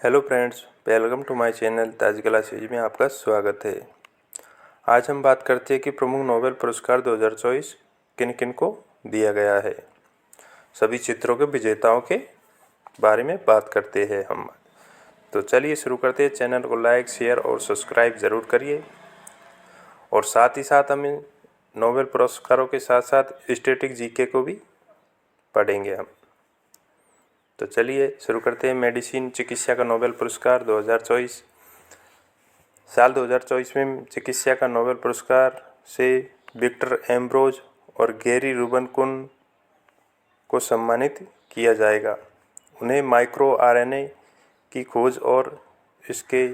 Hello friends, welcome to my channel Taj Kala series में आपका स्वागत है। आज हम बात करते हैं कि प्रमुख नोबेल पुरस्कार 2024 किन किन को दिया गया है। सभी चित्रों के विजेताओं के बारे में बात करते हैं हम। तो चलिए शुरू करते हैं। चैनल को लाइक, शेयर और सब्सक्राइब ज़रूर करिए। और साथ ही साथ हम नोबेल पुरस्कारों के साथ साथ स्टैटिक जीके को भी पढ़ेंगे हम। तो चलिए शुरू करते हैं। मेडिसिन चिकित्सा का नोबेल पुरस्कार 2024। साल 2024 में चिकित्सा का नोबेल पुरस्कार से विक्टर एम्ब्रोज और गैरी रूबिनकुन को सम्मानित किया जाएगा। उन्हें माइक्रो आरएनए की खोज और इसके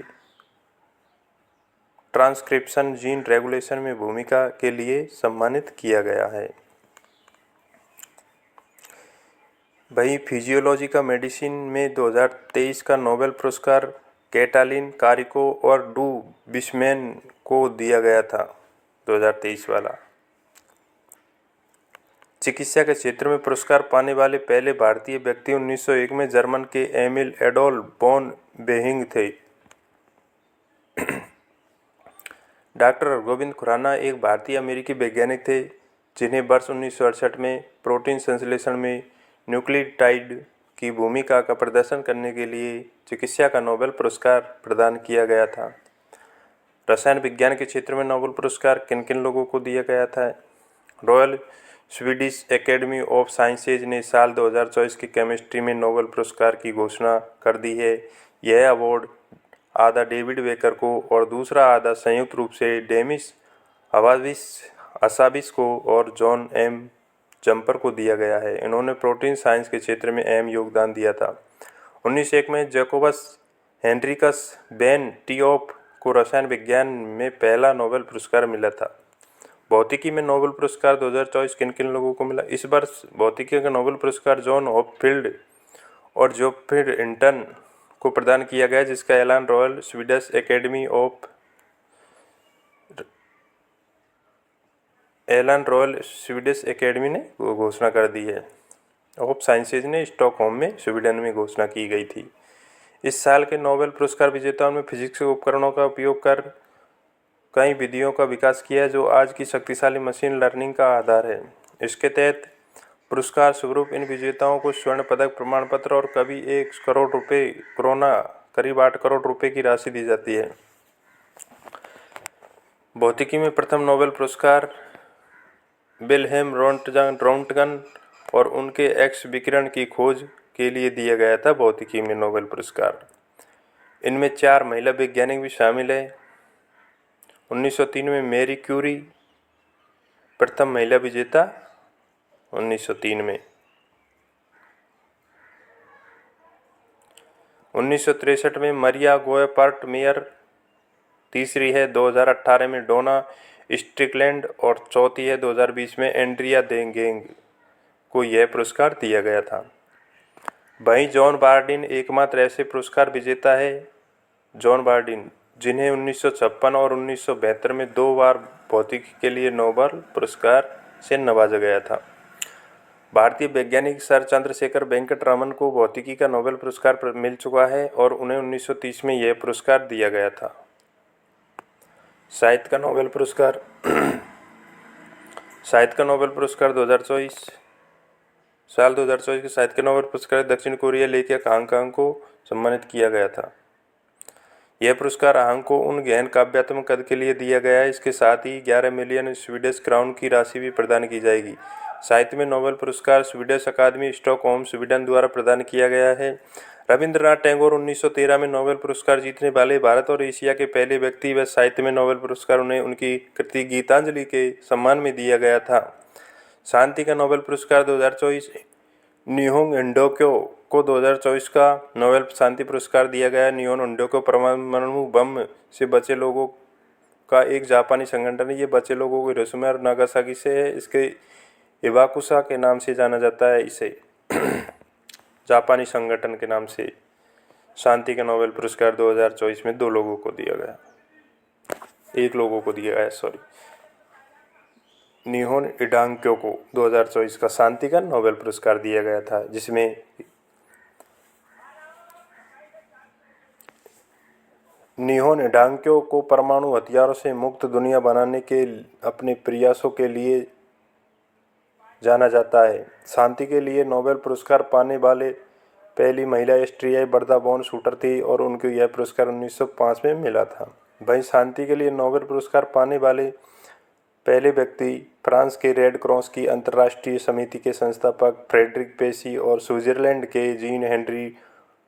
ट्रांसक्रिप्शन जीन रेगुलेशन में भूमिका के लिए सम्मानित किया गया है। वहीं फिजियोलॉजी का मेडिसिन में 2023 का नोबेल पुरस्कार कैटालिन कारिको और डू बिशमैन को दिया गया था। 2023 वाला चिकित्सा के क्षेत्र में पुरस्कार पाने वाले पहले भारतीय व्यक्ति 1901 में जर्मन के एमिल एडोल्फ बोन बेहिंग थे। डॉक्टर गोविंद खुराना एक भारतीय अमेरिकी वैज्ञानिक थे जिन्हें वर्ष 1968 में प्रोटीन संश्लेषण में न्यूक्लियोटाइड की भूमिका का प्रदर्शन करने के लिए चिकित्सा का नोबेल पुरस्कार प्रदान किया गया था। रसायन विज्ञान के क्षेत्र में नोबेल पुरस्कार किन किन लोगों को दिया गया था? Royal Swedish academy of sciences ने साल 2024 की केमिस्ट्री में नोबेल पुरस्कार की घोषणा कर दी है। यह अवार्ड आधा डेविड बेकर को और दूसरा आधा संयुक्त रूप से डेमिस असाबिस को और जॉन एम जम्पर को दिया गया है। इन्होंने प्रोटीन साइंस के क्षेत्र में अहम योगदान दिया था। 1901 में जैकोबस हेनरिकस बेन टियोप को रसायन विज्ञान में पहला नोबेल पुरस्कार मिला था। भौतिकी में नोबेल पुरस्कार 2024 किन किन लोगों को मिला? इस वर्ष भौतिकी का नोबेल पुरस्कार जॉन हॉपफील्ड और जोफ्रे हिंटन को प्रदान किया गया, जिसका ऐलान रॉयल स्वीडिश एकेडमी ने घोषणा कर दी है। ऑफ साइंसेज ने स्टॉकहोम में स्वीडन में घोषणा की गई थी। इस साल के नोबेल पुरस्कार विजेताओं में फिजिक्स के उपकरणों का उपयोग कर कई विधियों का विकास किया है जो आज की शक्तिशाली मशीन लर्निंग का आधार है। इसके तहत पुरस्कार स्वरूप इन विजेताओं को स्वर्ण पदक, प्रमाण पत्र और करीब 8 करोड़ रुपए की राशि दी जाती है। भौतिकी में प्रथम नोबेल पुरस्कार विल्हेम रोंटगन और उनके एक्स विकिरण की खोज के लिए दिया गया था। भौतिकी में नोबेल पुरस्कार इनमें 4 महिला वैज्ञानिक भी शामिल है। 1903 में मैरी क्यूरी प्रथम महिला विजेता 1903 में। 1963 में मरिया गोएपार्ट मेयर तीसरी है। 2018 में डोना स्ट्रिकलैंड और चौथी है। 2020 में एंड्रिया देंगेंग को यह पुरस्कार दिया गया था। वहीं जॉन बार्डिन एकमात्र ऐसे पुरस्कार विजेता है, जॉन बार्डिन, जिन्हें 1956 और 1972 में 2 बार भौतिकी के लिए नोबेल पुरस्कार से नवाजा गया था। भारतीय वैज्ञानिक सर चंद्रशेखर वेंकट रमन को भौतिकी का नोबेल पुरस्कार मिल चुका है और उन्हें 1930 में यह पुरस्कार दिया गया था। साहित्य का नोबेल पुरस्कार 2024 साल 2024 के साहित्य के नोबेल पुरस्कार दक्षिण कोरिया लेखक हांग कांग को सम्मानित किया गया था। यह पुरस्कार हांग को उन गहन काव्यात्मक कद के लिए दिया गया है। इसके साथ ही 11 मिलियन स्वीडिश क्राउन की राशि भी प्रदान की जाएगी। साहित्य में नोबेल पुरस्कार स्वीडिश अकादमी स्टॉकहोम स्वीडन द्वारा प्रदान किया गया है। रविंद्रनाथ टैगोर 1913 में नोबेल पुरस्कार जीतने वाले भारत और एशिया के पहले व्यक्ति व साहित्य में नोबेल पुरस्कार उन्हें उनकी कृति गीतांजलि के सम्मान में दिया गया था। शांति का नोबेल पुरस्कार 2024 निहोंग हिंडोक्यो को 2024 का नोबेल शांति पुरस्कार दिया गया। निहोंग हिंडोक्यो परमाणु बम से बचे लोगों का एक जापानी संगठन है। ये बचे लोगों को हिरोशिमा और नागासाकी से है। इसके इवाकुसा के नाम से जाना जाता है। इसे जापानी संगठन के नाम से शांति का नोबेल पुरस्कार 2024 में 2 लोगों को दिया गया, 1 लोगों को दिया गया निहोन हिडांक्यो को 2024 का शांति का नोबेल पुरस्कार दिया गया था, जिसमें निहोन डांग्यो को परमाणु हथियारों से मुक्त दुनिया बनाने के अपने प्रयासों के लिए जाना जाता है। शांति के लिए नोबेल पुरस्कार पाने वाले पहली महिला एस्ट्रियाई बर्दा बॉन शूटर थी और उनको यह पुरस्कार 1905 में मिला था। वहीं शांति के लिए नोबेल पुरस्कार पाने वाले पहले व्यक्ति फ्रांस के रेड क्रॉस की अंतर्राष्ट्रीय समिति के संस्थापक फ्रेडरिक पेसी और स्विट्जरलैंड के जीन हेनरी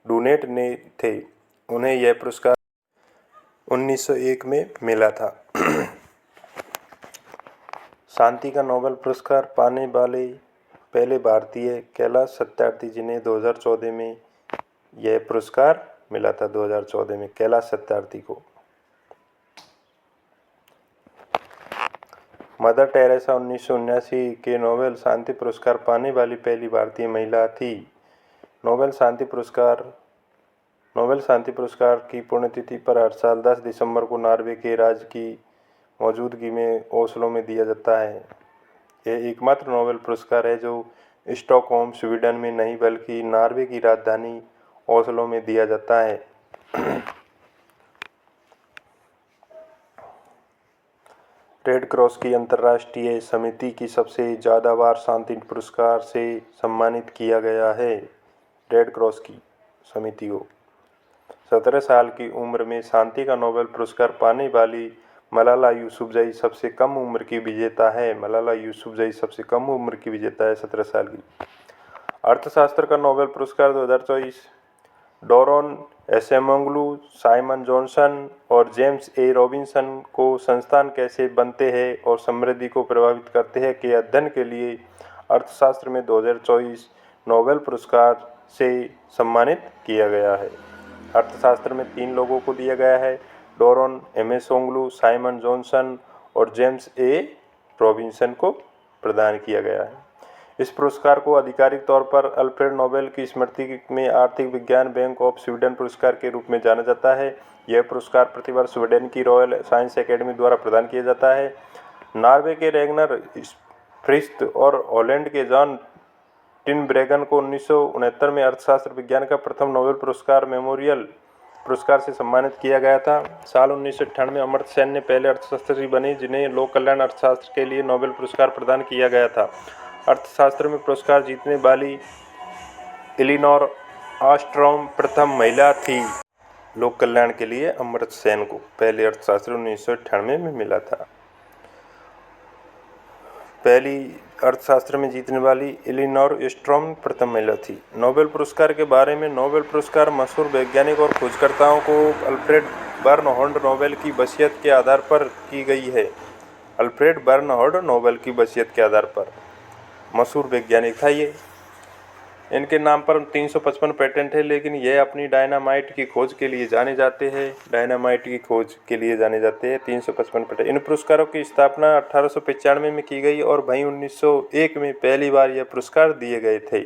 डूनेट ने थे। उन्हें यह पुरस्कार 1901 में मिला था। शांति का नोबेल पुरस्कार पाने वाले पहले भारतीय कैलाश सत्यार्थी, जिन्हें 2014 में यह पुरस्कार मिला था। 2014 में कैलाश सत्यार्थी को। मदर टेरेसा 1979 के नोबेल शांति पुरस्कार पाने वाली पहली भारतीय महिला थी। नोबेल शांति पुरस्कार की पुण्यतिथि पर हर साल 10 दिसंबर को नॉर्वे के राज की मौजूदगी में ओस्लो में दिया जाता है। यह एकमात्र नोबेल पुरस्कार है जो स्टॉकहोम स्वीडन में नहीं बल्कि नॉर्वे की राजधानी ओस्लो में दिया जाता है। रेड क्रॉस की अंतर्राष्ट्रीय समिति की सबसे ज़्यादा बार शांति पुरस्कार से सम्मानित किया गया है। रेड क्रॉस की समिति को 17 साल की उम्र में शांति का नोबेल पुरस्कार पाने वाली मलाला यूसुफजई सबसे कम उम्र की विजेता है। मलाला यूसुफजई सबसे कम उम्र की विजेता है, 17 साल की। अर्थशास्त्र का नोबेल पुरस्कार 2024 डोरोन एसेमोग्लू, साइमन जॉनसन और जेम्स ए रॉबिन्सन को संस्थान कैसे बनते हैं और समृद्धि को प्रभावित करते हैं के अध्ययन के लिए अर्थशास्त्र में 2024 नोबेल पुरस्कार से सम्मानित किया गया है। अर्थशास्त्र में 3 लोगों को दिया गया है, डोरोन एमेसोग्लू, साइमन जॉनसन और जेम्स ए रॉबिन्सन को प्रदान किया गया है। इस पुरस्कार को आधिकारिक तौर पर अल्फ्रेड नोबेल की स्मृति में आर्थिक विज्ञान बैंक ऑफ स्वीडन पुरस्कार के रूप में जाना जाता है। यह पुरस्कार प्रतिवर्ष स्वीडन की रॉयल साइंस एकेडमी द्वारा प्रदान किया जाता है। नॉर्वे के रेगनर फ्रिस्त और हॉलैंड के जॉन टिनब्रेगन को 1969 में अर्थशास्त्र विज्ञान का प्रथम नोबेल पुरस्कार मेमोरियल पुरस्कार से सम्मानित किया गया था। साल 1998 में अमर्त्य सेन ने पहले अर्थशास्त्री बने जिन्हें लोक कल्याण अर्थशास्त्र के लिए नोबेल पुरस्कार प्रदान किया गया था। अर्थशास्त्र में पुरस्कार जीतने वाली एलिनोर ऑस्ट्रोम प्रथम महिला थी। लोक कल्याण के लिए अमर्त्य सेन को पहले अर्थशास्त्र 1998 में मिला था। पहली अर्थशास्त्र में जीतने वाली एलिनोर ऑस्ट्रोम प्रथम महिला थी। नोबेल पुरस्कार के बारे में नोबेल पुरस्कार मशहूर वैज्ञानिक और खोजकर्ताओं को अल्फ्रेड बर्नहॉल्ड नोबेल की वसीयत के आधार पर की गई है। अल्फ्रेड बर्नहॉल्ड नोबेल की वसीयत के आधार पर मशहूर वैज्ञानिक था ये। इनके नाम पर 355 पेटेंट है, लेकिन यह अपनी डायनामाइट की खोज के लिए जाने जाते हैं। 355 पेटेंट। इन पुरस्कारों की स्थापना 1895 में की गई और वहीं 1901 में पहली बार यह पुरस्कार दिए गए थे।